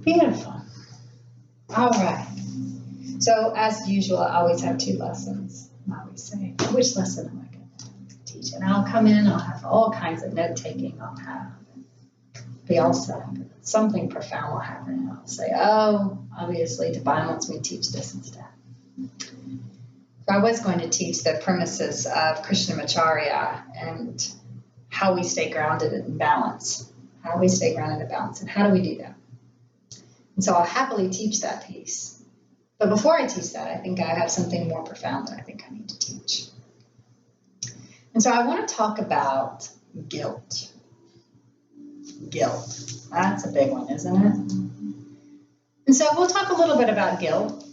Beautiful. All right. So as usual, I always have two lessons. I always say, which lesson am I going to teach? And I'll come in, I'll have all kinds of note-taking I'll have. Be all set up. Something profound will happen. And I'll say, oh, obviously, Divine wants me to teach this instead. So I was going to teach the premises of Krishnamacharya and how we stay grounded in balance. How we stay grounded in balance. And how do we do that? And so I'll happily teach that piece. But before I teach that, I think I have something more profound that I think I need to teach. And so I want to talk about guilt. Guilt. That's a big one, isn't it? And so we'll talk a little bit about guilt,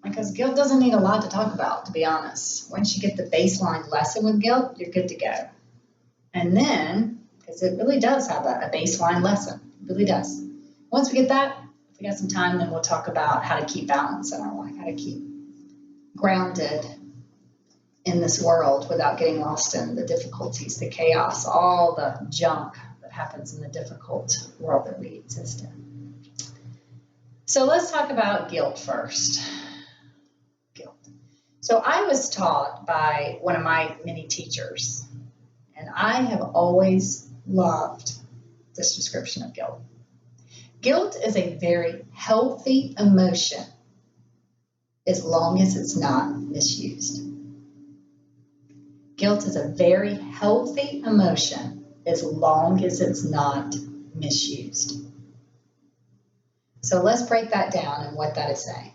because guilt doesn't need a lot to talk about, to be honest. Once you get the baseline lesson with guilt, you're good to go. And then, because it really does have a baseline lesson, it really does. Once we get that, if we got some time, then we'll talk about how to keep balance in our life, how to keep grounded in this world without getting lost in the difficulties, the chaos, all the junk that happens in the difficult world that we exist in. So let's talk about guilt first. Guilt. So I was taught by one of my many teachers, and I have always loved this description of guilt. Guilt is a very healthy emotion as long as it's not misused. Guilt is a very healthy emotion as long as it's not misused. So let's break that down and what that is saying.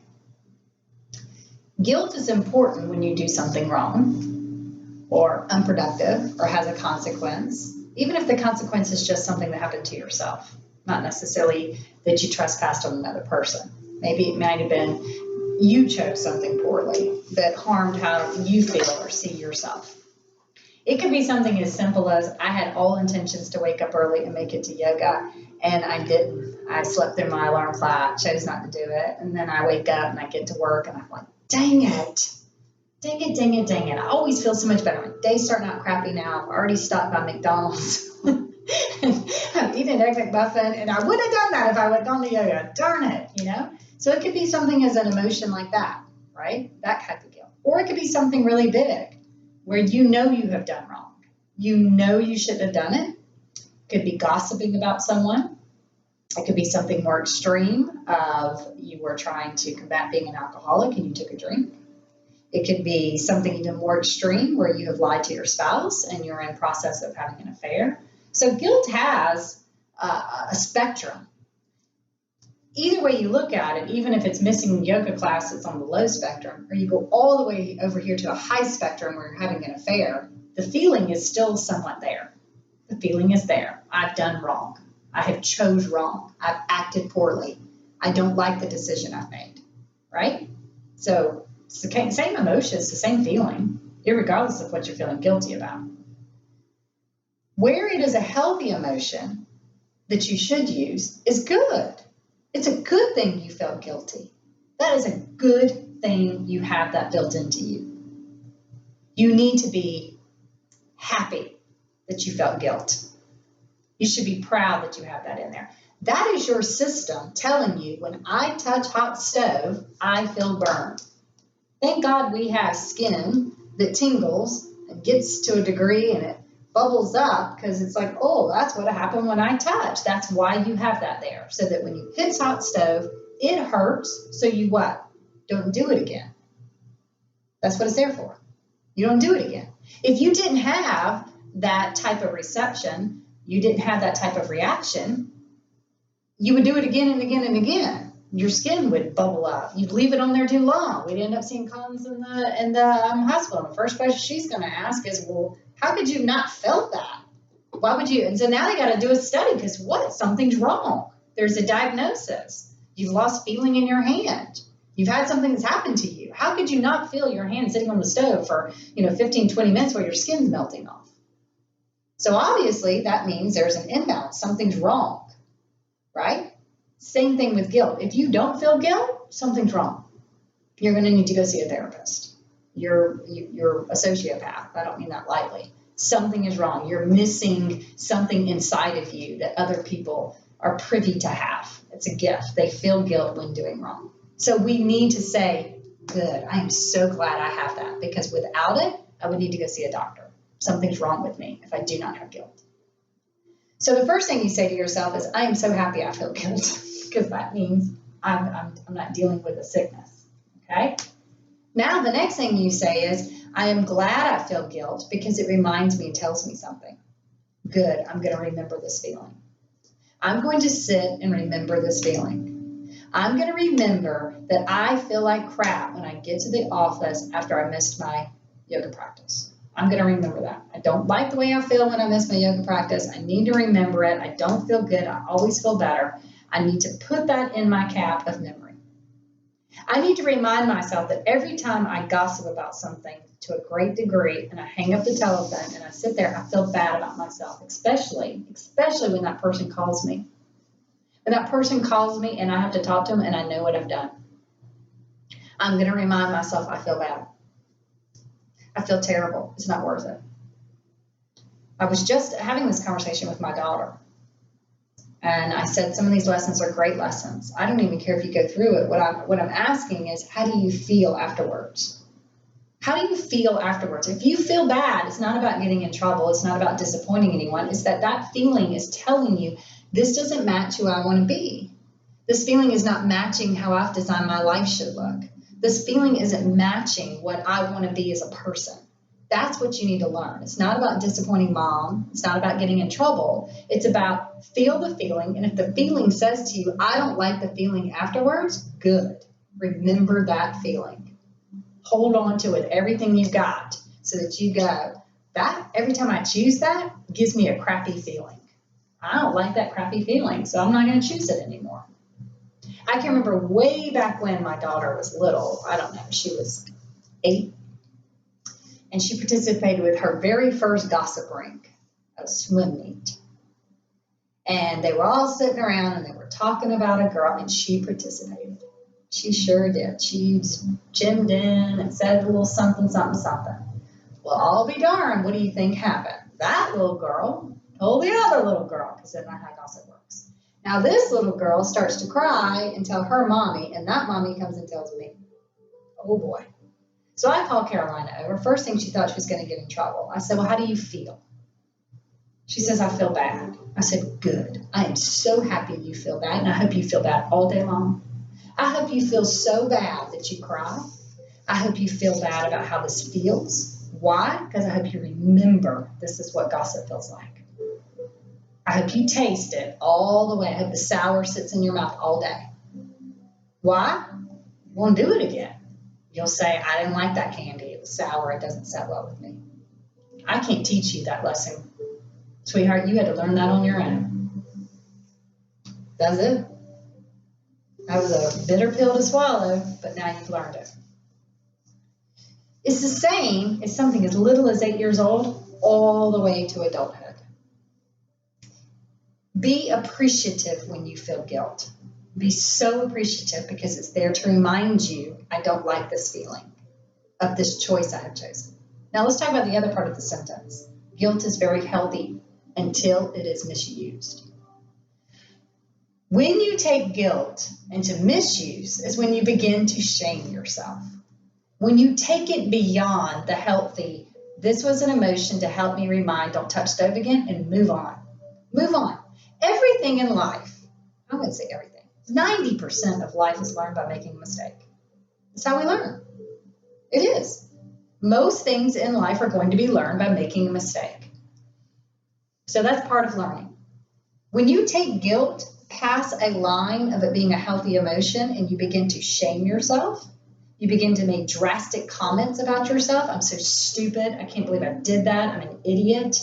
Guilt is important when you do something wrong or unproductive or has a consequence, even if the consequence is just something that happened to yourself, not necessarily that you trespassed on another person. Maybe it might have been you chose something poorly that harmed how you feel or see yourself. It could be something as simple as I had all intentions to wake up early and make it to yoga, and I didn't. I slept through my alarm clock, chose not to do it, and then I wake up and I get to work and I'm like, dang it. Dang it, dang it, dang it. I always feel so much better. My day's starting out crappy now. I've already stopped by McDonald's. I'm eating an Egg McMuffin, and I would have done that if I would have gone to yoga. Darn it, you know? So it could be something as an emotion like that, right? That type of guilt. Or it could be something really big where you know you have done wrong. You know you shouldn't have done it. Could be gossiping about someone. It could be something more extreme of you were trying to combat being an alcoholic and you took a drink. It could be something even more extreme where you have lied to your spouse and you're in process of having an affair. So guilt has a spectrum. Either way you look at it, even if it's missing yoga class, it's on the low spectrum, or you go all the way over here to a high spectrum where you're having an affair, the feeling is still somewhat there. The feeling is there. I've done wrong. I have chose wrong. I've acted poorly. I don't like the decision I've made, right? So it's the same emotion, it's the same feeling, irregardless of what you're feeling guilty about. Where it is a healthy emotion that you should use is good. It's a good thing you felt guilty. That is a good thing you have that built into you. You need to be happy that you felt guilt. You should be proud that you have that in there. That is your system telling you, when I touch hot stove, I feel burned. Thank God we have skin that tingles and gets to a degree and it bubbles up, because it's like, oh, that's what happened when I touch. That's why you have that there, so that when you hit hot stove, it hurts, so you what? Don't do it again. That's what it's there for. You don't do it again. If you didn't have that type of reception, you didn't have that type of reaction, you would do it again and again and again. Your skin would bubble up. You'd leave it on there too long. We'd end up seeing Collins in the hospital. And the first question she's going to ask is, well, how could you not felt that? Why would you? And so now they got to do a study, because what? Something's wrong. There's a diagnosis. You've lost feeling in your hand. You've had something that's happened to you. How could you not feel your hand sitting on the stove for 15, 20 minutes while your skin's melting off? So obviously that means there's an imbalance. Something's wrong, right? Same thing with guilt. If you don't feel guilt, something's wrong. You're going to need to go see a therapist. You're a sociopath. I don't mean that lightly. Something is wrong. You're missing something inside of you that other people are privy to have. It's a gift. They feel guilt when doing wrong. So we need to say, good, I am so glad I have that, because without it, I would need to go see a doctor. Something's wrong with me if I do not have guilt. So the first thing you say to yourself is, I am so happy I feel guilt, because that means I'm not dealing with a sickness, okay? Now the next thing you say is, I am glad I feel guilt because it reminds me and tells me something. Good, I'm going to remember this feeling. I'm going to sit and remember this feeling. I'm going to remember that I feel like crap when I get to the office after I missed my yoga practice. I'm going to remember that. I don't like the way I feel when I miss my yoga practice. I need to remember it. I don't feel good. I always feel better. I need to put that in my cap of memory. I need to remind myself that every time I gossip about something to a great degree and I hang up the telephone and I sit there, I feel bad about myself, especially when that person calls me. When that person calls me and I have to talk to them and I know what I've done, I'm going to remind myself I feel bad. I feel terrible. It's not worth it. I was just having this conversation with my daughter. And I said, some of these lessons are great lessons. I don't even care if you go through it. What I'm asking is, how do you feel afterwards? How do you feel afterwards? If you feel bad, it's not about getting in trouble. It's not about disappointing anyone. It's that feeling is telling you, this doesn't match who I want to be. This feeling is not matching how I've designed my life should look. This feeling isn't matching what I want to be as a person. That's what you need to learn. It's not about disappointing mom. It's not about getting in trouble. It's about feel the feeling. And if the feeling says to you, I don't like the feeling afterwards, good. Remember that feeling. Hold on to it, everything you've got, so that you go, that every time I choose that, gives me a crappy feeling. I don't like that crappy feeling, so I'm not going to choose it anymore. I can remember way back when my daughter was little, I don't know, she was 8, and she participated with her very first gossip rink, a swim meet. And they were all sitting around and they were talking about a girl, and she participated. She sure did. She chimed in and said a little something, something, something. Well, I'll be darned, what do you think happened? That little girl told the other little girl, because that's not how gossip works. Now this little girl starts to cry and tell her mommy, and that mommy comes and tells me. Oh boy. So I called Carolina over. First thing, she thought she was going to get in trouble. I said, well, how do you feel? She says, I feel bad. I said, good. I am so happy you feel bad, and I hope you feel bad all day long. I hope you feel so bad that you cry. I hope you feel bad about how this feels. Why? Because I hope you remember this is what gossip feels like. I hope you taste it all the way. I hope the sour sits in your mouth all day. Why? You won't do it again. You'll say, I didn't like that candy. It was sour. It doesn't set well with me. I can't teach you that lesson. Sweetheart, you had to learn that on your own. That's it. That was a bitter pill to swallow, but now you've learned it. It's the same as something as little as 8 years old all the way to adulthood. Be appreciative when you feel guilt. Be so appreciative because it's there to remind you, I don't like this feeling of this choice I have chosen. Now let's talk about the other part of the sentence. Guilt is very healthy until it is misused. When you take guilt into misuse is when you begin to shame yourself. When you take it beyond the healthy, this was an emotion to help me remind, don't touch stove again, and move on. Move on. Everything in life, I wouldn't say everything, 90% of life is learned by making a mistake. That's how we learn. It is. Most things in life are going to be learned by making a mistake. So that's part of learning. When you take guilt past a line of it being a healthy emotion and you begin to shame yourself, you begin to make drastic comments about yourself. I'm so stupid. I can't believe I did that. I'm an idiot.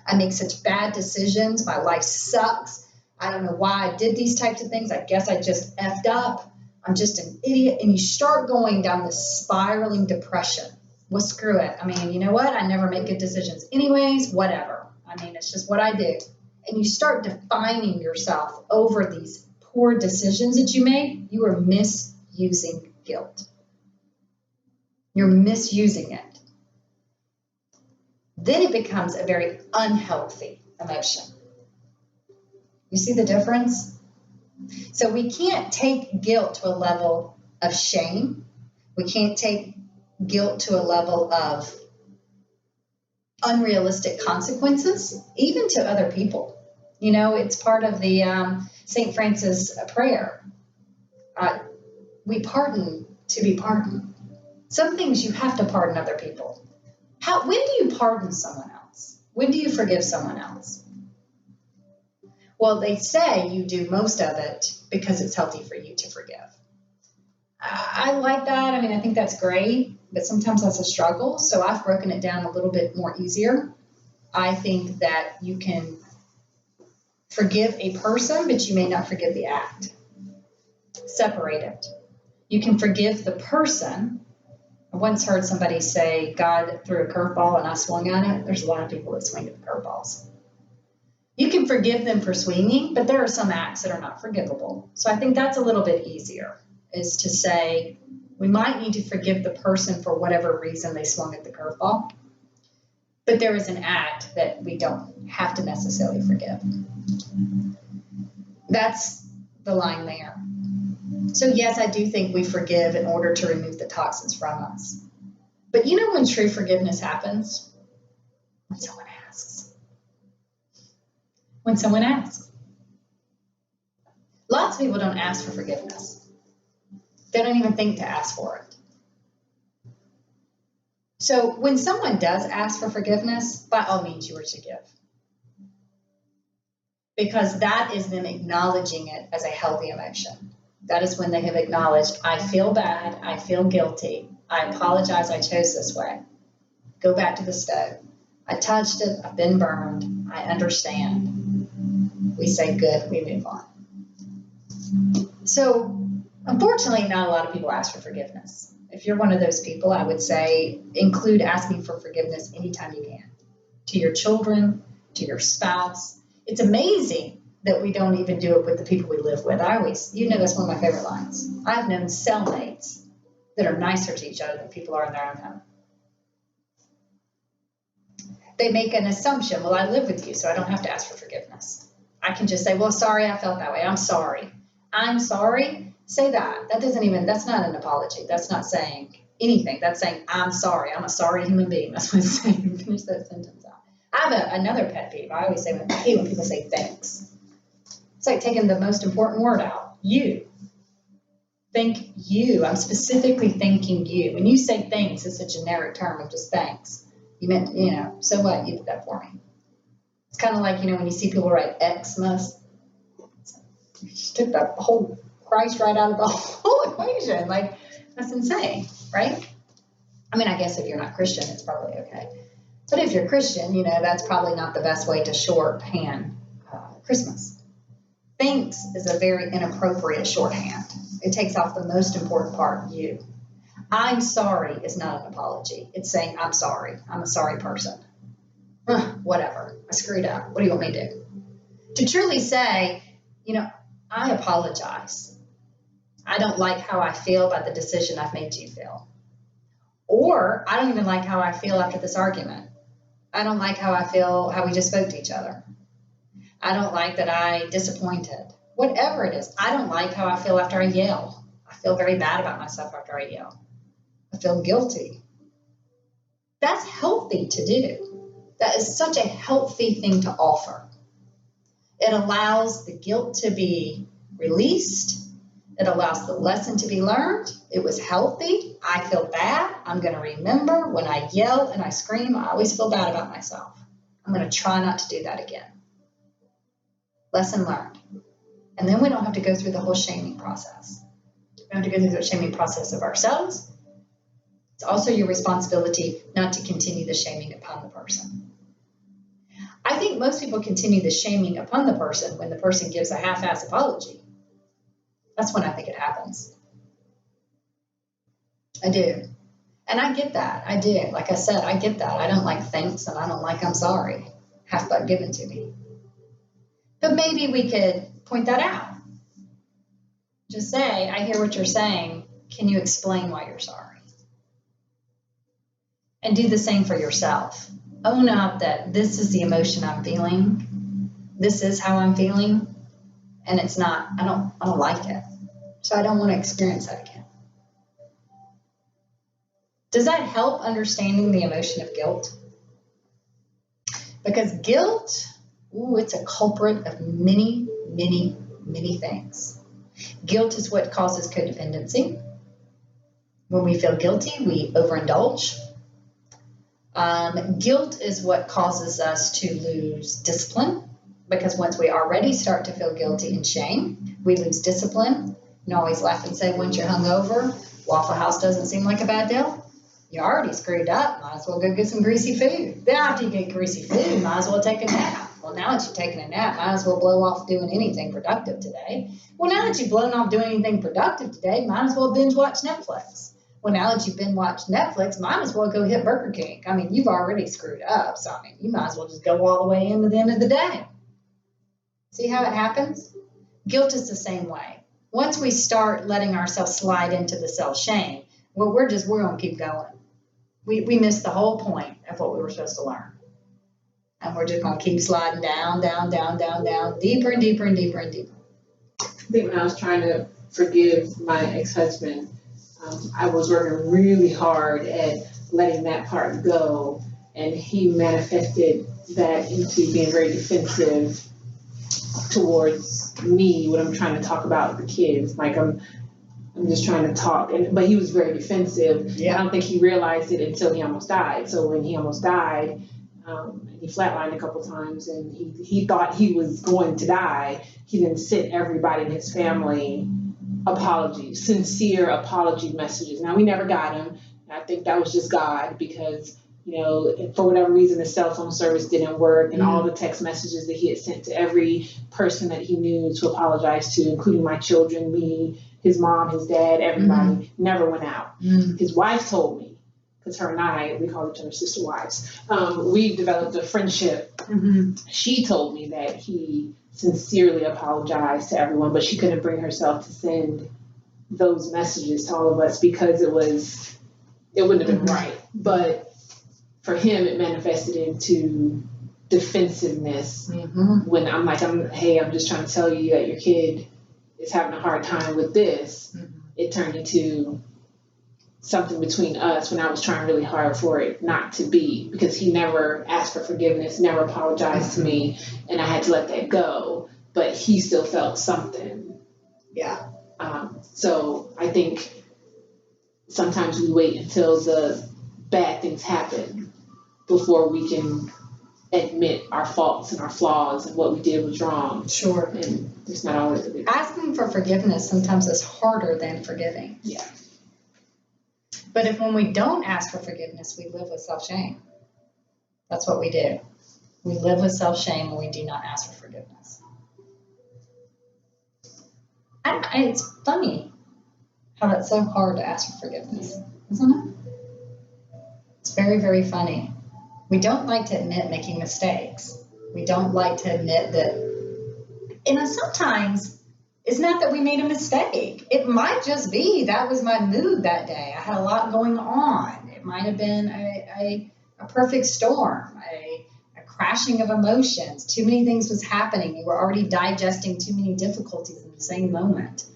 I make such bad decisions. My life sucks. I don't know why I did these types of things. I guess I just effed up. I'm just an idiot. And you start going down this spiraling depression. Well, screw it. I mean, you know what? I never make good decisions anyways, whatever. I mean, it's just what I do. And you start defining yourself over these poor decisions that you made. You are misusing guilt. You're misusing it. Then it becomes a very unhealthy emotion. You see the difference? So we can't take guilt to a level of shame. We can't take guilt to a level of unrealistic consequences, even to other people. You know, it's part of the St. Francis prayer. We pardon to be pardoned. Some things you have to pardon other people. When do you pardon someone else? When do you forgive someone else? Well, they say you do most of it because it's healthy for you to forgive. I like that. I mean, I think that's great, but sometimes that's a struggle. So I've broken it down a little bit more easier. I think that you can forgive a person, but you may not forgive the act. Separate it. You can forgive the person. I once heard somebody say God threw a curveball and I swung at it. There's a lot of people that swing at the curveballs. You can forgive them for swinging, but there are some acts that are not forgivable. So I think that's a little bit easier, is to say we might need to forgive the person for whatever reason they swung at the curveball, but there is an act that we don't have to necessarily forgive. That's the line there. So yes, I do think we forgive in order to remove the toxins from us. But you know when true forgiveness happens? When someone asks. When someone asks. Lots of people don't ask for forgiveness. They don't even think to ask for it. So when someone does ask for forgiveness, by all means you are to give. Because that is them acknowledging it as a healthy emotion. That is when they have acknowledged, I feel bad, I feel guilty, I apologize, I chose this way. Go back to the stove. I touched it, I've been burned, I understand. We say good, we move on. So, unfortunately, not a lot of people ask for forgiveness. If you're one of those people, I would say include asking for forgiveness anytime you can. To your children, to your spouse. It's amazing that we don't even do it with the people we live with. That's one of my favorite lines. I've known cellmates that are nicer to each other than people are in their own home. They make an assumption, well, I live with you, so I don't have to ask for forgiveness. I can just say, well, sorry, I felt that way. I'm sorry. I'm sorry. Say that. That's not an apology. That's not saying anything. That's saying, I'm sorry. I'm a sorry human being. That's what it's saying. Finish that sentence out. I have another pet peeve. I always say, I hate when people say thanks. It's like taking the most important word out. You. Thank you. I'm specifically thanking you. When you say thanks, it's a generic term of just thanks. You meant, so what? You did that for me. It's kind of like, when you see people write Xmas. You just took the whole Christ right out of the whole equation. Like, that's insane, right? I mean, I guess if you're not Christian, it's probably okay. But if you're Christian, that's probably not the best way to shorthand Christmas. Thanks is a very inappropriate shorthand. It takes off the most important part, you. I'm sorry is not an apology. It's saying, I'm sorry. I'm a sorry person. Whatever. I screwed up. What do you want me to do? To truly say, I apologize. I don't like how I feel about the decision I've made you feel. Or I don't even like how I feel after this argument. I don't like how I feel, how we just spoke to each other. I don't like that I disappointed. Whatever it is, I don't like how I feel after I yell. I feel very bad about myself after I yell. I feel guilty. That's healthy to do. That is such a healthy thing to offer. It allows the guilt to be released. It allows the lesson to be learned. It was healthy. I feel bad. I'm going to remember when I yell and I scream, I always feel bad about myself. I'm going to try not to do that again. Lesson learned. And then we don't have to go through the whole shaming process. We don't have to go through the shaming process of ourselves. It's also your responsibility not to continue the shaming upon the person. I think most people continue the shaming upon the person when the person gives a half-ass apology. That's when I think it happens. I do. And I get that. I do. Like I said, I get that. I don't like thanks and I don't like I'm sorry. Half butt given to me. But maybe we could point that out. Just say, I hear what you're saying. Can you explain why you're sorry? And do the same for yourself. Own up that this is the emotion I'm feeling. This is how I'm feeling. and it's not, I don't like it. So I don't want to experience that again. Does that help understanding the emotion of guilt? Because guilt, it's a culprit of many, many, many things. Guilt is what causes codependency. When we feel guilty, we overindulge. Guilt is what causes us to lose discipline, because once we already start to feel guilty and shame, we lose discipline. You always laugh and say, once you're hungover, Waffle House doesn't seem like a bad deal. You're already screwed up. Might as well go get some greasy food. Then after you get greasy food, might as well take a nap. Well, now that you're taking a nap, might as well blow off doing anything productive today. Well, now that you've blown off doing anything productive today, might as well binge watch Netflix. Well, now that you've binge watched Netflix, might as well go hit Burger King. I mean, you've already screwed up. So, I mean, you might as well just go all the way into the end of the day. See how it happens? Guilt is the same way. Once we start letting ourselves slide into the self-shame, well, we're going to keep going. We missed the whole point of what we were supposed to learn. And we're just going to keep sliding down, down, down, down, down, deeper and deeper and deeper and deeper. I think when I was trying to forgive my ex-husband, I was working really hard at letting that part go. And he manifested that into being very defensive towards me when I'm trying to talk about the kids. Like I'm just trying to talk, but he was very defensive. Yeah. I don't think he realized it until he almost died. So when he almost died, he flatlined a couple times, and he thought he was going to die. He then sent everybody in his family apologies, sincere apology messages. Now, we never got him. I think that was just God, because for whatever reason, the cell phone service didn't work, and all the text messages that he had sent to every person that he knew to apologize to, including my children, me, his mom, his dad, everybody, never went out. His wife told me, because her and I, we call each other sister wives, we developed a friendship. She told me that he sincerely apologized to everyone, but she couldn't bring herself to send those messages to all of us because it wouldn't have been right. But for him, it manifested into defensiveness when I'm like, I'm just trying to tell you that your kid is having a hard time with this. It turned into something between us when I was trying really hard for it not to be, because he never asked for forgiveness, never apologized to me, and I had to let that go. But he still felt something. Yeah. So I think sometimes we wait until the bad things happen before we can admit our faults and our flaws and what we did was wrong. Sure. And it's not always a good thing. Asking for forgiveness sometimes is harder than forgiving. Yeah. But when we don't ask for forgiveness, we live with self-shame. That's what we do. We live with self-shame when we do not ask for forgiveness. It's funny how it's so hard to ask for forgiveness, isn't it? It's very, very funny. We don't like to admit making mistakes. We don't like to admit that, sometimes it's not that we made a mistake. It might just be that was my mood that day. I had a lot going on. It might have been a perfect storm, a crashing of emotions. Too many things was happening. You were already digesting too many difficulties in the same moment.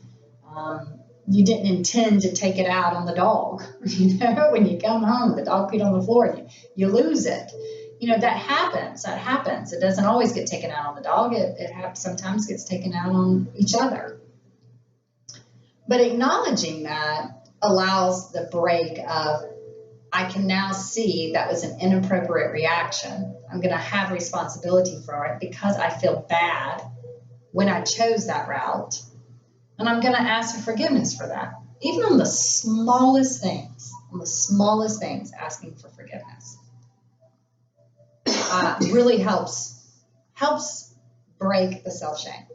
You didn't intend to take it out on the dog. When you come home, the dog peed on the floor and you lose it. That happens. It doesn't always get taken out on the dog. It sometimes gets taken out on each other. But acknowledging that allows the break of, I can now see that was an inappropriate reaction. I'm going to have responsibility for it because I feel bad when I chose that route. And I'm going to ask for forgiveness for that. Even on the smallest things, asking for forgiveness really helps break the self-shame.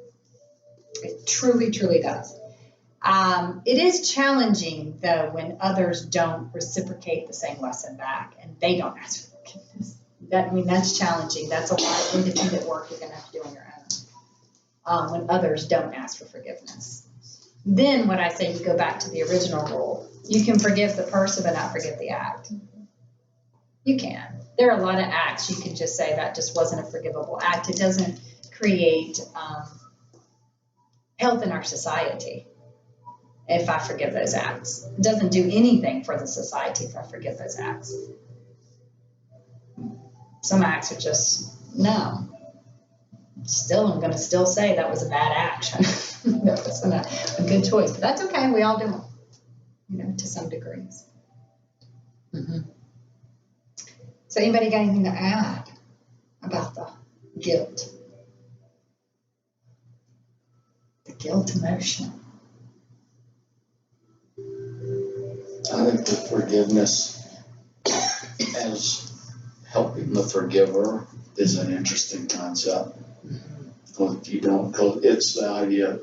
It truly, truly does. It is challenging, though, when others don't reciprocate the same lesson back and they don't ask for forgiveness. That's challenging. That's a lot of independent work you're going to have to do on your own when others don't ask for forgiveness. Then what I say, you go back to the original rule. You can forgive the person but not forgive the act. You can. There are a lot of acts you can just say that just wasn't a forgivable act. It doesn't create health in our society if I forgive those acts. It doesn't do anything for the society if I forgive those acts. Some acts are just, no. Still, I'm going to still say that was a bad action. That wasn't a good choice, but that's okay. We all do them, you know, to some degrees. Mm-hmm. So anybody got anything to add about the guilt? The guilt emotion. I think the forgiveness as helping the forgiver is an interesting concept. Well, if you don't, because it's the idea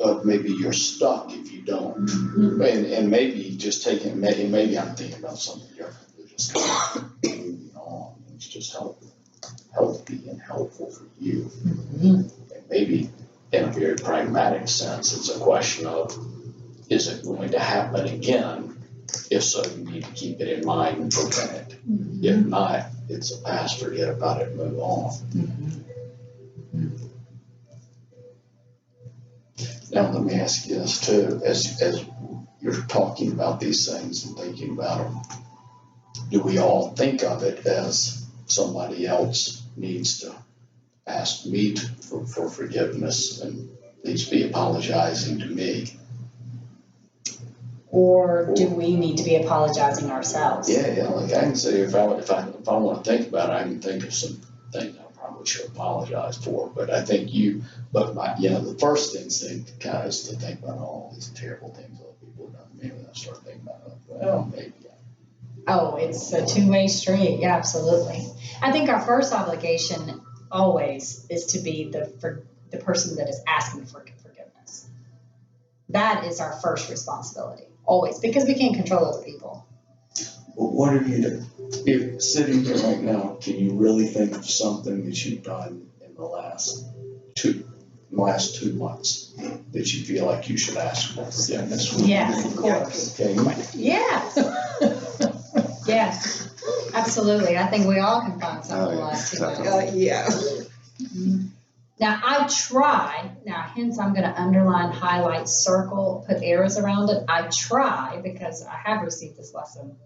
of maybe you're stuck if you don't. Mm-hmm. And maybe just taking, maybe I'm thinking about something different. Just moving on. It's just healthy and helpful for you. Mm-hmm. And maybe in a very pragmatic sense, it's a question of, is it going to happen again? If so, you need to keep it in mind and prevent it. Mm-hmm. If not, it's a past, forget about it, move on. Mm-hmm. Now, let me ask you this too, as you're talking about these things and thinking about them, do we all think of it as somebody else needs to ask me for forgiveness and needs to be apologizing to me? Or do we need to be apologizing ourselves? Yeah, like I can say if I want to think about it, I can think of some things I probably should apologize for. But I think the first instinct kind of is to think about all these terrible things other people have done to me. And I start thinking about, well, maybe. Oh, it's a two-way street. Yeah, absolutely. I think our first obligation always is to be the person that is asking for forgiveness. That is our first responsibility, always, because we can't control other people. Well, what have you done? If sitting here right now, can you really think of something that you've done in the last 2 months that you feel like you should ask for forgiveness for? Yes, of course. Okay. Yes. Yes, absolutely. I think we all can find something in the last 2 months. Yeah. Mm-hmm. Now, I try, hence I'm going to underline, highlight, circle, put arrows around it. I try, because I have received this lesson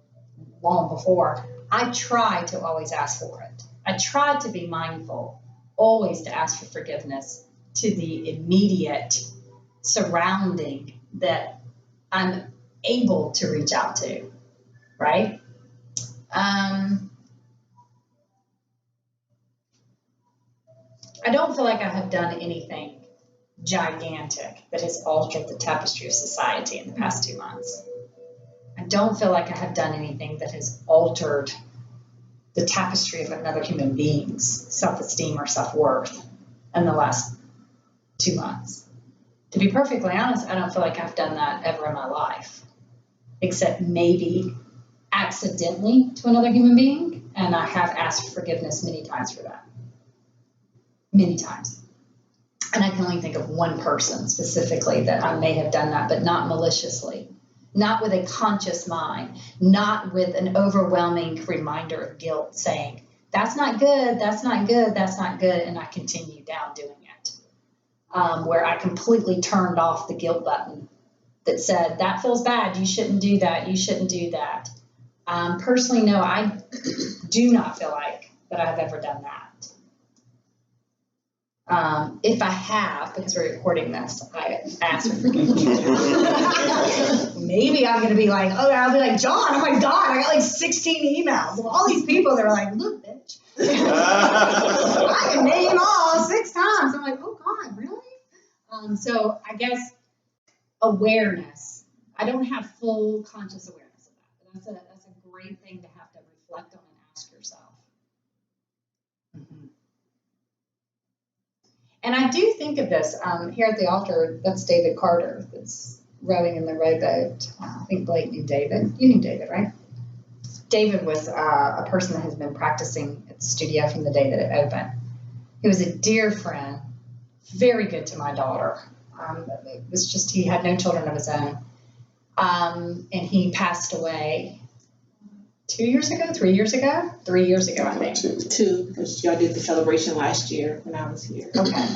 long before, I try to always ask for it. I try to be mindful, always to ask for forgiveness to the immediate surrounding that I'm able to reach out to, right? I don't feel like I have done anything gigantic that has altered the tapestry of society in the past 2 months. I don't feel like I have done anything that has altered the tapestry of another human being's self-esteem or self-worth in the last 2 months. To be perfectly honest, I don't feel like I've done that ever in my life, except maybe accidentally to another human being, and I have asked forgiveness many times for that. Many times. And I can only think of one person specifically that I may have done that, but not maliciously, not with a conscious mind, not with an overwhelming reminder of guilt saying, that's not good, that's not good, that's not good, and I continue down doing it. Where I completely turned off the guilt button that said, that feels bad, you shouldn't do that, you shouldn't do that. Personally, no, I do not feel like that I've ever done that. If I have, because we're recording this, I asked for forgiveness. Maybe I'm going to be like, oh, I'll be like, John, oh my God, I got like 16 emails of all these people that are like, look, bitch. I can name all 6 times. I'm like, oh God, really? So I guess awareness. I don't have full conscious awareness of that. But that's a great thing to have to reflect on and ask yourself. Mm-hmm. And I do think of this here at the altar. That's David Carter that's rowing in the rowboat. I think Blake knew David. You knew David, right? David was a person that has been practicing at the studio from the day that it opened. He was a dear friend, very good to my daughter. It was just he had no children of his own. And he passed away 3 years ago, I think. Two, because y'all did the celebration last year when I was here. Okay.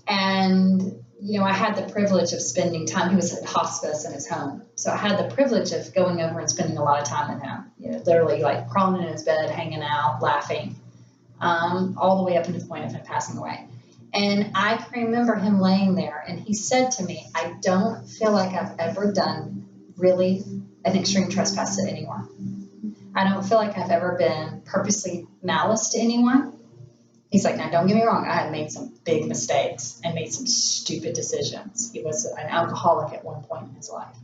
And, you know, I had the privilege of spending time. He was at hospice in his home. So I had the privilege of going over and spending a lot of time with him, you know, literally like crawling in his bed, hanging out, laughing, all the way up to the point of him passing away. And I can remember him laying there, and he said to me, I don't feel like I've ever done really an extreme trespass to anyone. I don't feel like I've ever been purposely malice to anyone. He's like, now don't get me wrong, I had made some big mistakes and made some stupid decisions. He was an alcoholic at one point in his life.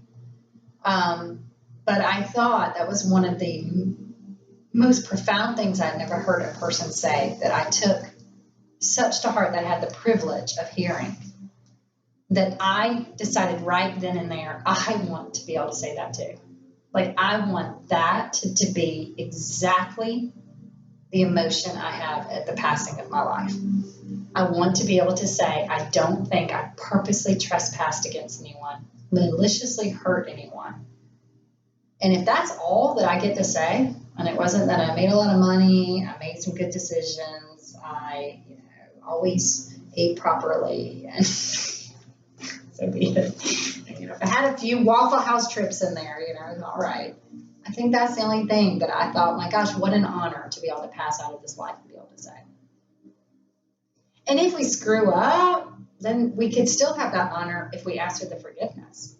But I thought that was one of the most profound things I'd never heard a person say, that I took such to heart, that I had the privilege of hearing, that I decided right then and there, I want to be able to say that too. Like, I want that to be exactly the emotion I have at the passing of my life. I want to be able to say, I don't think I purposely trespassed against anyone, maliciously hurt anyone. And if that's all that I get to say, and it wasn't that I made a lot of money, I made some good decisions, I, you know, always ate properly, and so be it. You know, if I had a few Waffle House trips in there, you know, all right. I think that's the only thing. But I thought, my gosh, what an honor to be able to pass out of this life and be able to say. And if we screw up, then we could still have that honor if we ask for the forgiveness.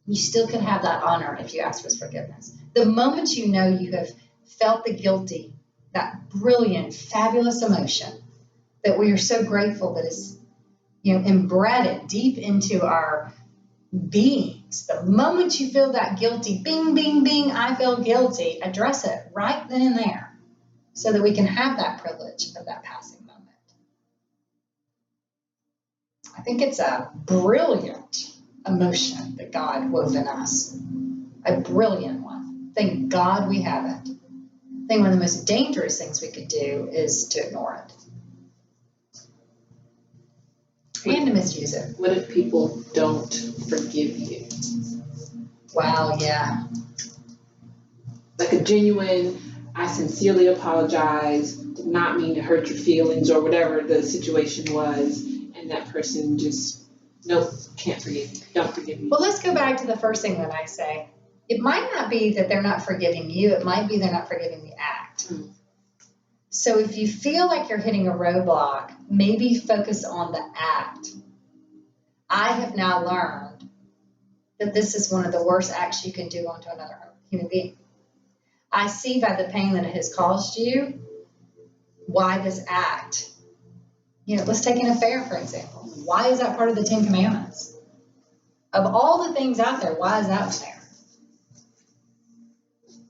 You still can have that honor if you ask for forgiveness. The moment you know you have felt the guilty, that brilliant, fabulous emotion that we are so grateful that is, you know, embedded deep into our beings. The moment you feel that guilty, bing, bing, bing, I feel guilty, address it right then and there so that we can have that privilege of that passing moment. I think it's a brilliant emotion that God wove in us, a brilliant one. Thank God we have it. I think one of the most dangerous things we could do is to ignore it. And to misuse it. What if people don't forgive you? Wow, yeah. Like a genuine, I sincerely apologize, did not mean to hurt your feelings, or whatever the situation was, and that person just, nope, can't forgive you, don't forgive you. Well, let's go back to the first thing that I say. It might not be that they're not forgiving you, it might be they're not forgiving the act. Mm. So if you feel like you're hitting a roadblock, maybe focus on the act. I have now learned that this is one of the worst acts you can do onto another human being. I see by the pain that it has caused you why this act, you know, let's take an affair, for example. Why is that part of the 10 Commandments? Of all the things out there, why is that one there?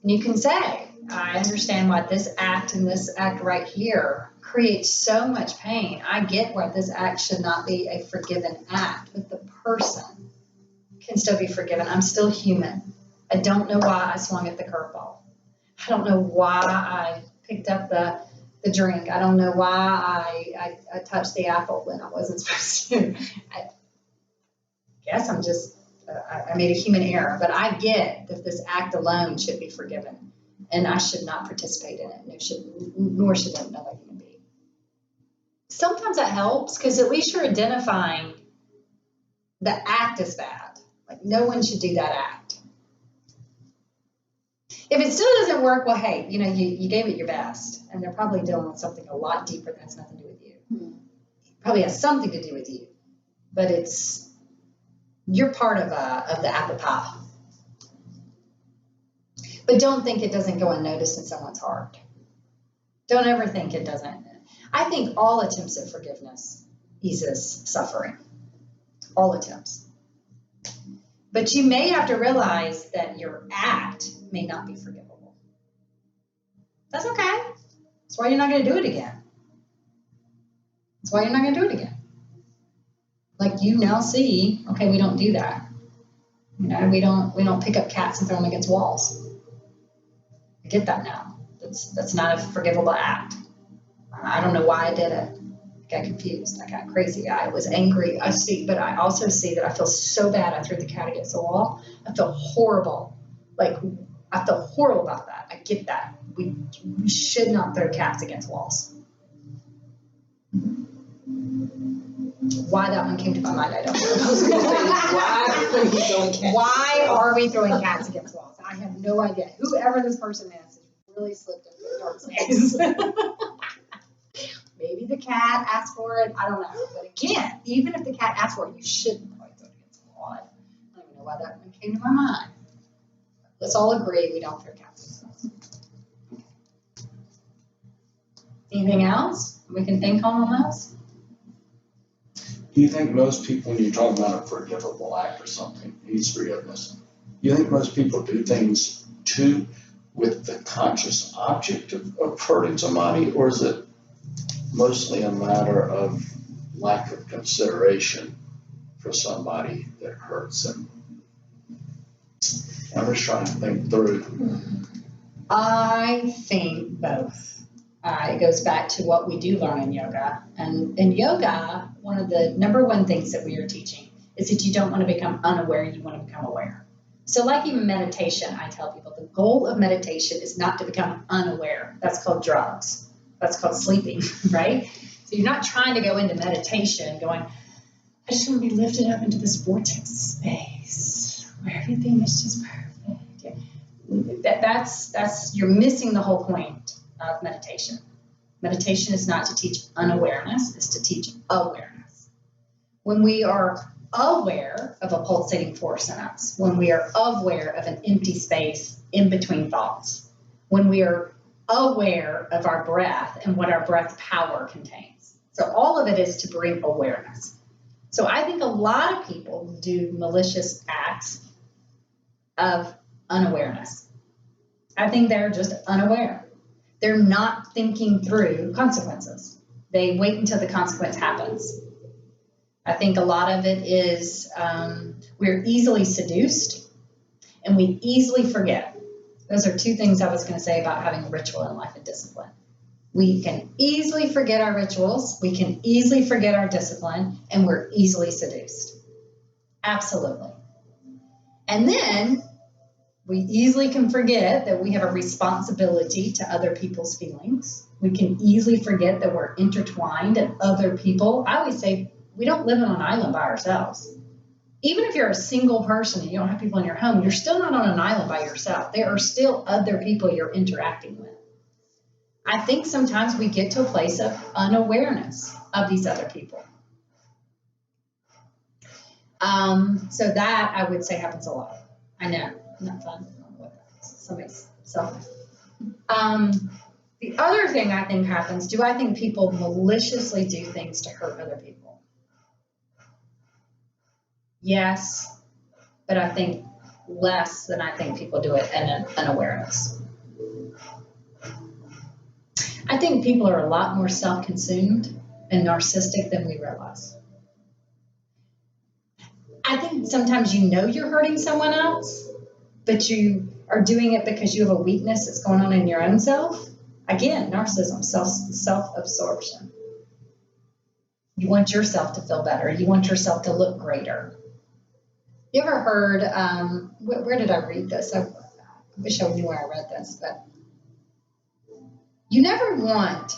And you can say, I understand why this act and this act right here creates so much pain. I get why this act should not be a forgiven act, but the person can still be forgiven. I'm still human. I don't know why I swung at the curveball. I don't know why I picked up the drink. I don't know why I touched the apple when I wasn't supposed to. I guess I'm just, I made a human error, but I get that this act alone should be forgiven. And I should not participate in it, nor should another human being. Sometimes that helps because at least you're identifying the act as bad. Like, no one should do that act. If it still doesn't work, well, hey, you know, you gave it your best, and they're probably dealing with something a lot deeper that has nothing to do with you. It probably has something to do with you, but you're part of the apple pie. But don't think it doesn't go unnoticed in someone's heart. Don't ever think it doesn't. I think all attempts at forgiveness eases suffering. All attempts. But you may have to realize that your act may not be forgivable. That's okay. That's why you're not going to do it again. That's why you're not going to do it again. Like, you now see, okay, we don't do that. You know, we don't pick up cats and throw them against walls. I get that now. That's not a forgivable act. I don't know why I did it. I got confused. I got crazy. I was angry. But I also see that I feel so bad. I threw the cat against the wall. I feel horrible. Like, I feel horrible about that. I get that. We should not throw cats against walls. Why that one came to my mind, I don't know. I was gonna say, why are we throwing cats? Why are we throwing cats against walls? I have no idea. Whoever this person is has really slipped into a dark space. Maybe the cat asked for it. I don't know. But again, even if the cat asked for it, you shouldn't probably throw it against the wall. I don't even know why that one came to my mind. Let's all agree we don't throw cats against walls. Anything else we can think on those? Do you think most people, when you talk about a forgivable act or something, needs forgiveness, you think most people do things with the conscious object of hurting somebody, or is it mostly a matter of lack of consideration for somebody that hurts them? I'm just trying to think through. I think both. It goes back to what we do learn in yoga. And in yoga, one of the number one things that we are teaching is that you don't want to become unaware, you want to become aware. So like even meditation, I tell people the goal of meditation is not to become unaware. That's called drugs. That's called sleeping, right? So you're not trying to go into meditation going, I just want to be lifted up into this vortex space where everything is just perfect. Yeah. That's you're missing the whole point of meditation. Meditation is not to teach unawareness, it's to teach awareness. When we are aware of a pulsating force in us, when we are aware of an empty space in between thoughts, when we are aware of our breath and what our breath power contains. So all of it is to bring awareness. So I think a lot of people do malicious acts of unawareness. I think they're just unaware. They're not thinking through consequences. They wait until the consequence happens. I think a lot of it is we're easily seduced and we easily forget. Those are two things I was going to say about having a ritual in life and discipline. We can easily forget our rituals, we can easily forget our discipline, and we're easily seduced. Absolutely. And then we easily can forget that we have a responsibility to other people's feelings. We can easily forget that we're intertwined and other people. I always say we don't live on an island by ourselves. Even if you're a single person and you don't have people in your home, you're still not on an island by yourself. There are still other people you're interacting with. I think sometimes we get to a place of unawareness of these other people. So that I would say happens a lot. I know, not fun. Somebody's selfish. The other thing I think happens, do I think people maliciously do things to hurt other people? Yes, but I think less than I think people do it in an unawareness. I think people are a lot more self-consumed and narcissistic than we realize. I think sometimes you know you're hurting someone else, but you are doing it because you have a weakness that's going on in your own self. Again, narcissism, self-absorption. You want yourself to feel better. You want yourself to look greater. You ever heard, where did I read this? I wish I knew where I read this, but you never want,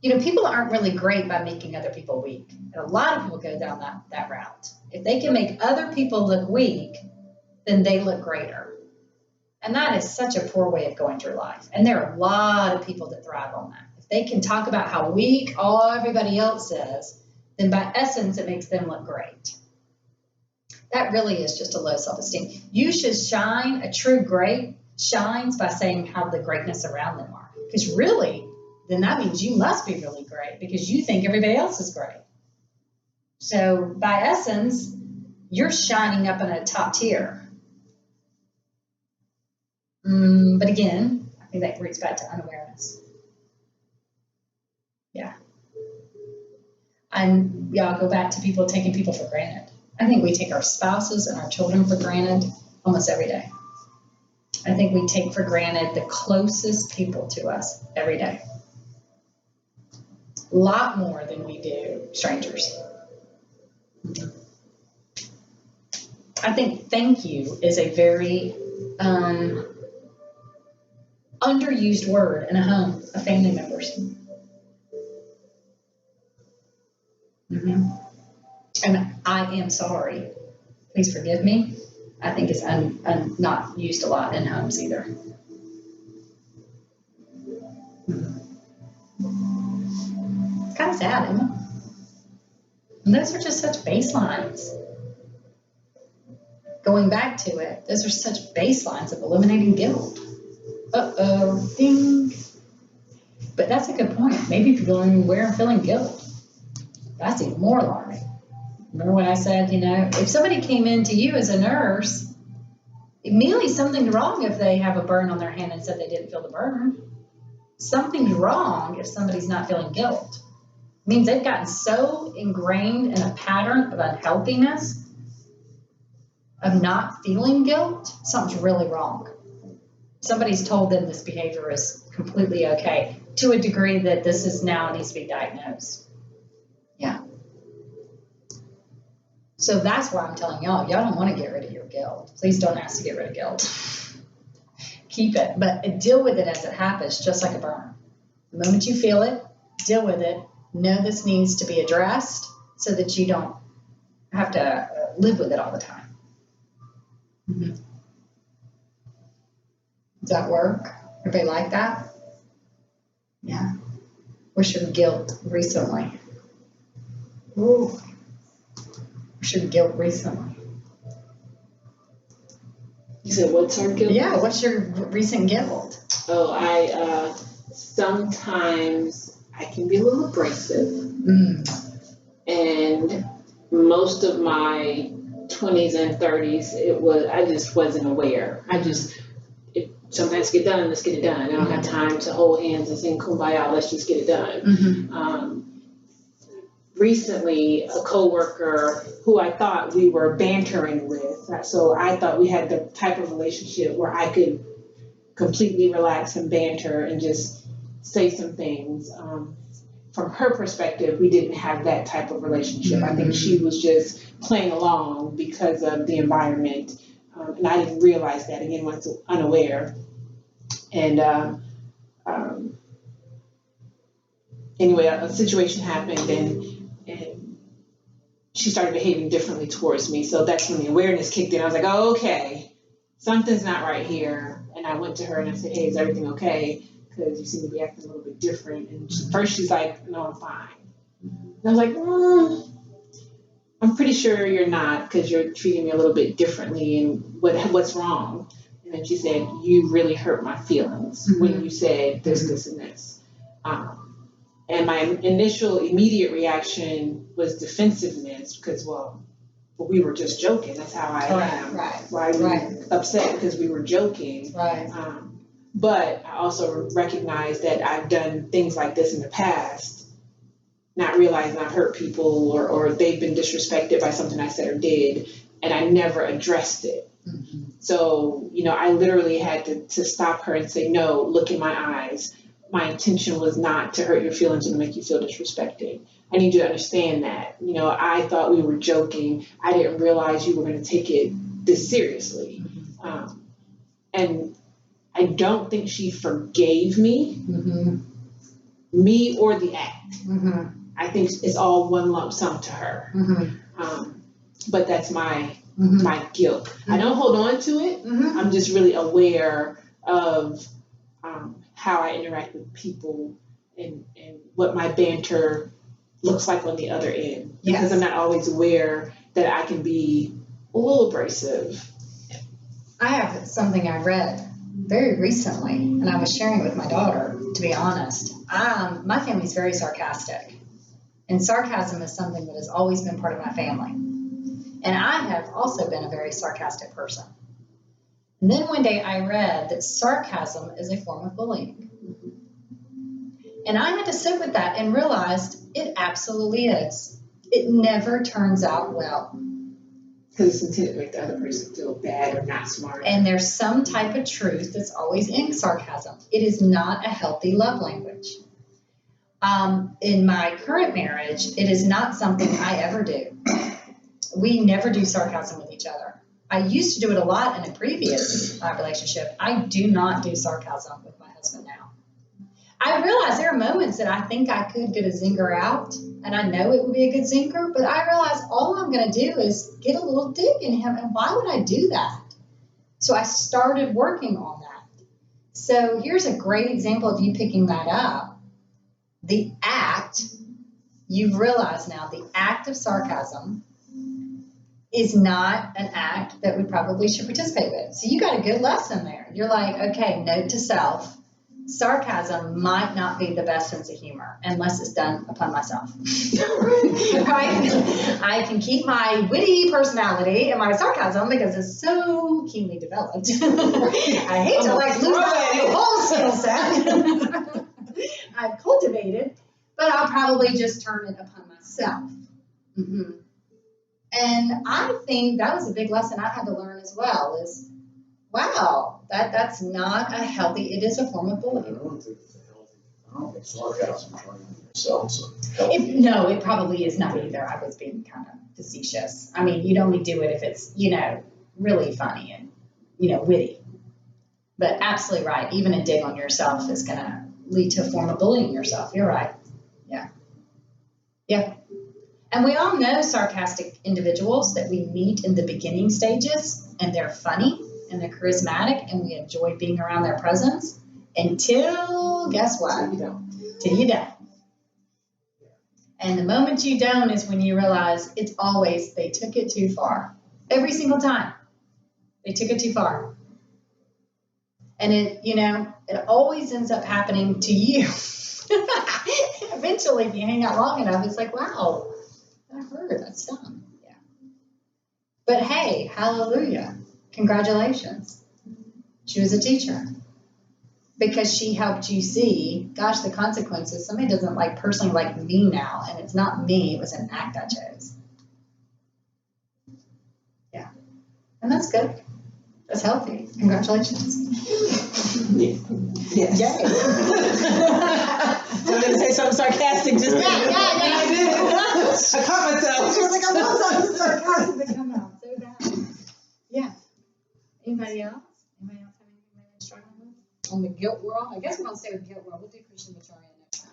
people aren't really great by making other people weak. And a lot of people go down that route. If they can make other people look weak, then they look greater. And that is such a poor way of going through life. And there are a lot of people that thrive on that. If they can talk about how weak everybody else is, then by essence, it makes them look great. That really is just a low self-esteem. You should shine. A true great shines by saying how the greatness around them are. Because really, then that means you must be really great because you think everybody else is great. So by essence, you're shining up in a top tier. But again, I think that roots back to unawareness. Yeah. And I'll go back to people taking people for granted. I think we take our spouses and our children for granted almost every day. I think we take for granted the closest people to us every day. A lot more than we do strangers. I think thank you is a very underused word in a home of family members. And I am sorry. Please forgive me. I think it's not used a lot in homes either. It's kind of sad, isn't it? And those are just such baselines. Going back to it, those are such baselines of eliminating guilt. Uh-oh, ding. But that's a good point. Maybe people aren't even aware of feeling guilt. That's even more alarming. Remember when I said, if somebody came in to you as a nurse, immediately something's wrong if they have a burn on their hand and said they didn't feel the burn. Something's wrong if somebody's not feeling guilt. It means they've gotten so ingrained in a pattern of unhealthiness, of not feeling guilt, something's really wrong. Somebody's told them this behavior is completely okay to a degree that this is now needs to be diagnosed. Yeah. So that's why I'm telling y'all don't want to get rid of your guilt. Please don't ask to get rid of guilt. Keep it, but deal with it as it happens, just like a burn. The moment you feel it, deal with it. Know this needs to be addressed so that you don't have to live with it all the time. Mm-hmm. Does that work? Everybody like that? Yeah. What's your guilt recently? Ooh. What's your guilt recently? You said what's our guilt? Yeah, what's your recent guilt? Oh, I sometimes I can be a little abrasive. And most of my 20s and 30s, I just wasn't aware. Sometimes get done, let's get it done. I don't have time to hold hands and sing Kumbaya, let's just get it done. Recently, a coworker who I thought we were bantering with, so I thought we had the type of relationship where I could completely relax and banter and just say some things. From her perspective, we didn't have that type of relationship. I think she was just playing along because of the environment. And I didn't realize that, again, I was unaware. And anyway, a situation happened and she started behaving differently towards me. So that's when the awareness kicked in. I was like, oh, okay, something's not right here. And I went to her and I said, hey, is everything okay? Because you seem to be acting a little bit different. And first she's like, no, I'm fine. And I was like, I'm pretty sure you're not, because you're treating me a little bit differently, and what's wrong? And then she said, you really hurt my feelings when you said this, this, and this. And my initial immediate reaction was defensiveness, because, we were just joking. That's how I am. Right. Why were you upset? Because we were joking. Right. But I also recognize that I've done things like this in the past, not realizing I've hurt people or they've been disrespected by something I said or did, and I never addressed it. So, I literally had to stop her and say, no, look in my eyes. My intention was not to hurt your feelings and to make you feel disrespected. I need you to understand that. I thought we were joking. I didn't realize you were going to take it this seriously. And I don't think she forgave me, me or the act. I think it's all one lump sum to her. But that's my guilt. I don't hold on to it. I'm just really aware of how I interact with people and what my banter looks like on the other end. Because I'm not always aware that I can be a little abrasive. I have something I read very recently, and I was sharing it with my daughter, to be honest. My family's very sarcastic, and sarcasm is something that has always been part of my family. And I have also been a very sarcastic person. And then one day I read that sarcasm is a form of bullying. And I had to sit with that and realized it absolutely is. It never turns out well. Because it's intended to make the other person feel bad or not smart. And there's some type of truth that's always in sarcasm. It is not a healthy love language. In my current marriage, it is not something I ever do. We never do sarcasm with each other. I used to do it a lot in a previous relationship. I do not do sarcasm with my husband now. I realize there are moments that I think I could get a zinger out, and I know it would be a good zinger, but I realize all I'm going to do is get a little dig in him, and why would I do that? So I started working on that. So here's a great example of you picking that up. The act, you've realized now, the act of sarcasm is not an act that we probably should participate with. So you got a good lesson there. You're like, okay, note to self. Sarcasm might not be the best sense of humor unless it's done upon myself. Right? I can keep my witty personality and my sarcasm because it's so keenly developed. I hate to like lose my whole skill set. I've cultivated, but I'll probably just turn it upon myself. Mm-hmm. And I think that was a big lesson I had to learn as well is, wow, that's not a healthy, it is a form of I bullying. don't think it's a healthy, I don't think sarcasm training yourself is healthy. No, it probably is not either. I was being kind of facetious. I mean, you'd only do it if it's, really funny and, witty. But absolutely right. Even a dig on yourself is going to lead to a form of bullying yourself. You're right. Yeah. Yeah. And we all know sarcastic individuals that we meet in the beginning stages, and they're funny and they're charismatic and we enjoy being around their presence until, guess what? Till you don't. And the moment you don't is when you realize it's always, they took it too far. Every single time. They took it too far. And it always ends up happening to you. Eventually, if you hang out long enough, it's like, wow, that hurt, that's dumb. Yeah. But hey, hallelujah. Congratulations. She was a teacher. Because she helped you see, gosh, the consequences. Somebody doesn't personally like me now, and it's not me, it was an act I chose. Yeah. And that's good. That's healthy. Congratulations. Yes. Yay. I'm going to say something sarcastic just Yeah. I did. I caught myself. She was like, I want something sarcastic to come out so bad. Yeah. Anybody else? Anybody else have anything they're struggling with? On the guilt world? I guess we don't stay with guilt world. We'll do Christian Victoria next time.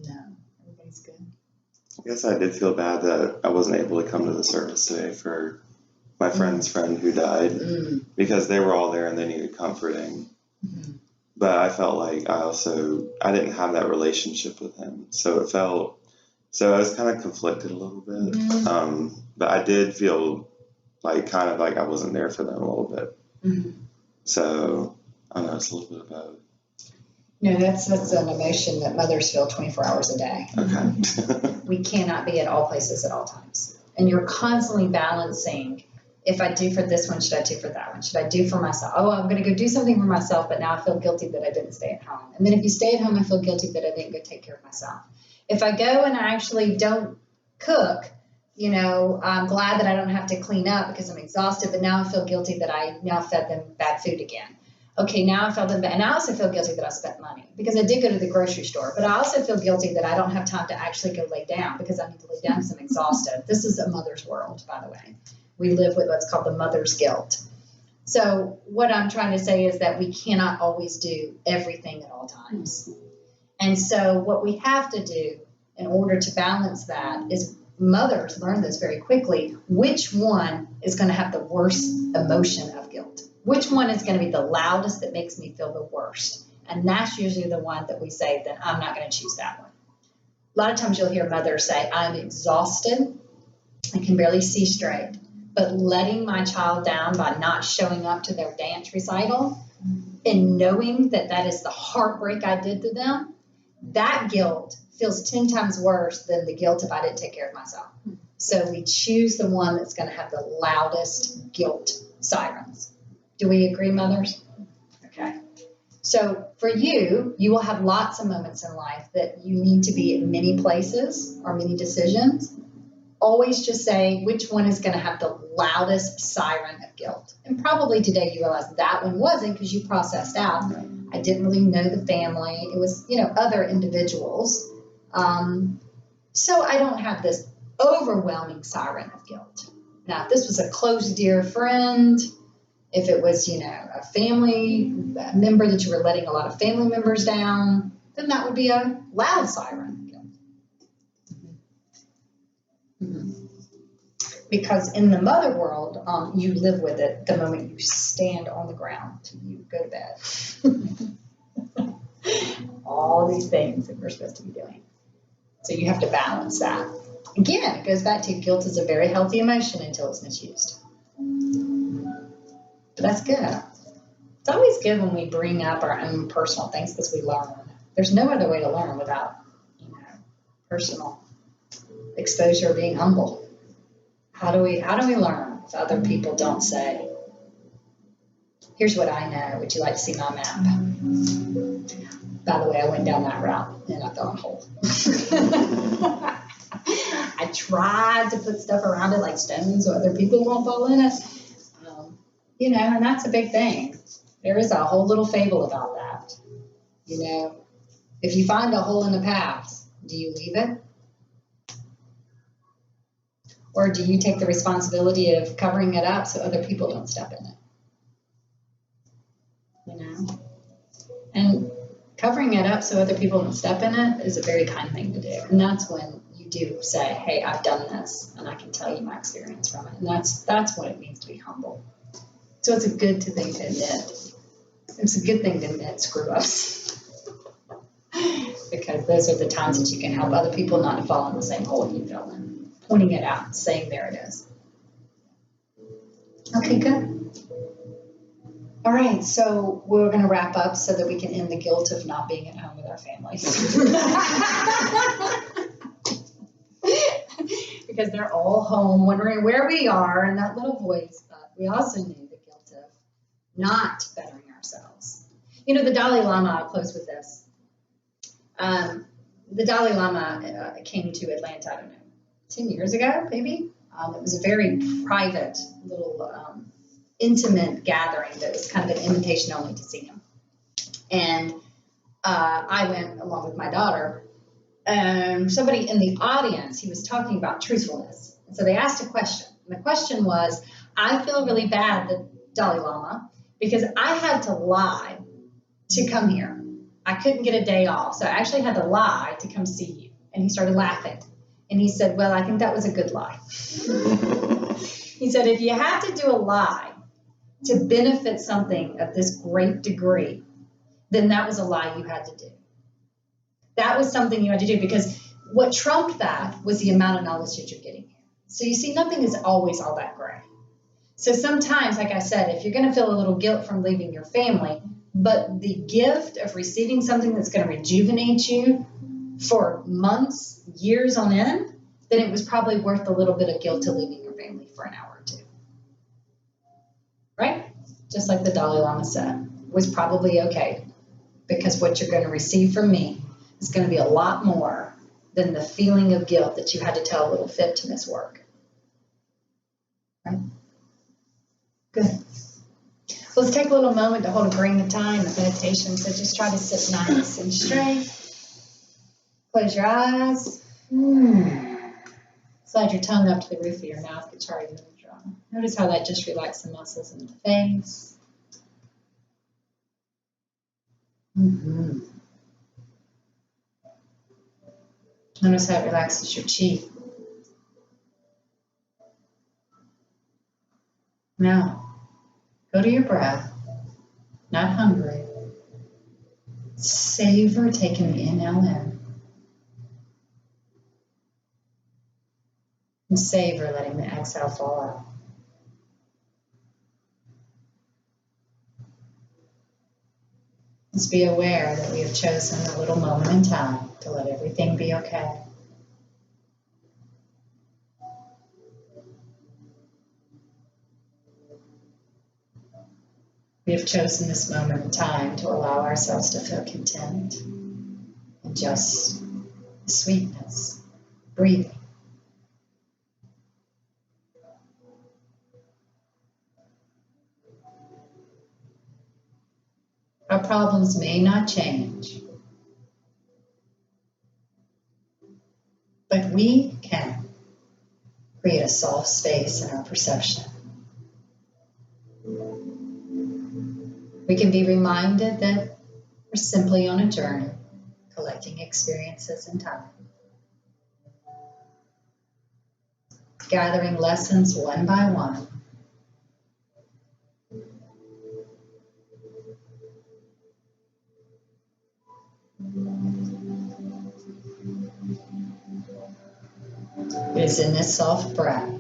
No. Everybody's good. I guess I did feel bad that I wasn't able to come to the service today for my friend's friend who died because they were all there and they needed comforting. Mm-hmm. But I felt like I didn't have that relationship with him. So I was kind of conflicted a little bit. Mm-hmm. But I did feel kind of like I wasn't there for them a little bit. Mm-hmm. So I don't know, it's a little bit of both. No, that's an emotion that mothers feel 24 hours a day. Okay. We cannot be at all places at all times. And you're constantly balancing, if I do for this one, should I do for that one? Should I do for myself? Oh, I'm going to go do something for myself, but now I feel guilty that I didn't stay at home. And then if you stay at home, I feel guilty that I didn't go take care of myself. If I go and I actually don't cook, I'm glad that I don't have to clean up because I'm exhausted, but now I feel guilty that I now fed them bad food again. Okay, now I felt bad. And I also feel guilty that I spent money because I did go to the grocery store, but I also feel guilty that I don't have time to actually go lay down because I need to lay down because I'm exhausted. This is a mother's world, by the way. We live with what's called the mother's guilt. So what I'm trying to say is that we cannot always do everything at all times. And so what we have to do in order to balance that is mothers learn this very quickly. Which one is going to have the worst emotion of guilt? Which one is going to be the loudest that makes me feel the worst? And that's usually the one that we say, then I'm not going to choose that one. A lot of times you'll hear mothers say, I'm exhausted. I can barely see straight. But letting my child down by not showing up to their dance recital and knowing that that is the heartbreak I did to them, that guilt feels 10 times worse than the guilt if I didn't take care of myself. So we choose the one that's going to have the loudest guilt sirens. Do we agree, mothers? Okay. So for you, you will have lots of moments in life that you need to be at many places or many decisions. Always just say which one is going to have the loudest siren of guilt. And probably today you realize that one wasn't because you processed out. I didn't really know the family. It was, other individuals. So I don't have this overwhelming siren of guilt. Now, if this was a close, dear friend, if it was, a family member that you were letting a lot of family members down, then that would be a loud siren of guilt. Mm-hmm. Because in the mother world, you live with it the moment you stand on the ground till you go to bed. All these things that we're supposed to be doing. So you have to balance that. Again, it goes back to guilt is a very healthy emotion until it's misused. But that's good. It's always good when we bring up our own personal things because we learn. There's no other way to learn without, personal exposure, being humble. How do we learn if other people don't say, here's what I know, would you like to see my map? By the way, I went down that route and I fell in a hole. I tried to put stuff around it like stones so other people won't fall in it. And that's a big thing. There is a whole little fable about that. If you find a hole in the path, do you leave it? Or do you take the responsibility of covering it up so other people don't step in it? And covering it up so other people don't step in it is a very kind thing to do. And that's when you do say, hey, I've done this, and I can tell you my experience from it. And that's what it means to be humble. So it's a good thing to admit. It's a good thing to admit screw-ups. Because those are the times that you can help other people not to fall in the same hole you fell in. Pointing it out, saying there it is. Okay, good. All right, so we're going to wrap up so that we can end the guilt of not being at home with our families. Because they're all home wondering where we are and that little voice, but we also knew the guilt of not bettering ourselves. The Dalai Lama, I'll close with this. The Dalai Lama came to Atlanta, I don't know, 10 years ago, maybe. It was a very private, little intimate gathering that was kind of an invitation only to see him. And I went along with my daughter. Somebody in the audience, he was talking about truthfulness. And so they asked a question. And the question was, I feel really bad, the Dalai Lama, because I had to lie to come here. I couldn't get a day off, so I actually had to lie to come see you. And he started laughing. And he said, well, I think that was a good lie. He said, if you have to do a lie to benefit something of this great degree, then that was a lie you had to do. That was something you had to do, because what trumped that was the amount of knowledge that you're getting here. So you see, nothing is always all that gray. So sometimes, like I said, if you're going to feel a little guilt from leaving your family, but the gift of receiving something that's going to rejuvenate you for months, years on end, then it was probably worth a little bit of guilt to leaving your family for an hour or two. Right? Just like the Dalai Lama said, it was probably okay, because what you're going to receive from me is going to be a lot more than the feeling of guilt that you had to tell a little fib to miss work. Right? Good. So let's take a little moment to hold a grain of time of meditation. So just try to sit nice and straight. Close your eyes. Slide your tongue up to the roof of your mouth, Vichara Mudra. Notice how that just relaxes the muscles in the face. Notice how it relaxes your cheek. Now, go to your breath, not hungry. Savor taking the inhale in. And savor letting the exhale fall out. Just be aware that we have chosen a little moment in time to let everything be okay. We have chosen this moment in time to allow ourselves to feel content and just sweetness, breathing. Our problems may not change, But we can create a soft space in our perception. We can be reminded that we're simply on a journey, collecting experiences and time, gathering lessons one by one. It is in this soft breath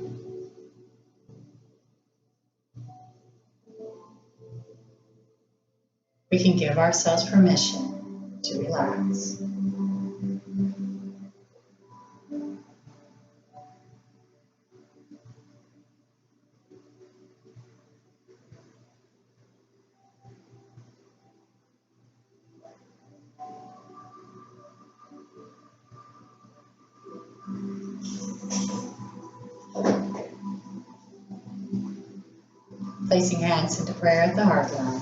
we can give ourselves permission to relax. Placing hands into prayer at the heart line.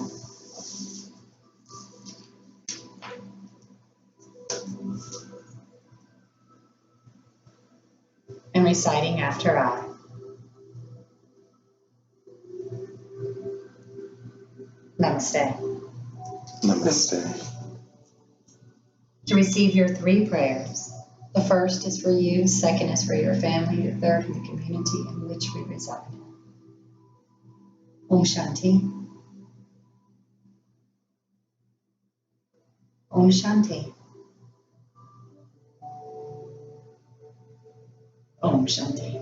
And reciting after I. Namaste. Namaste. To receive your 3 prayers. The first is for you, second is for your family, the third for the community in which we reside. Om Shanti. Om Shanti. Om Shanti.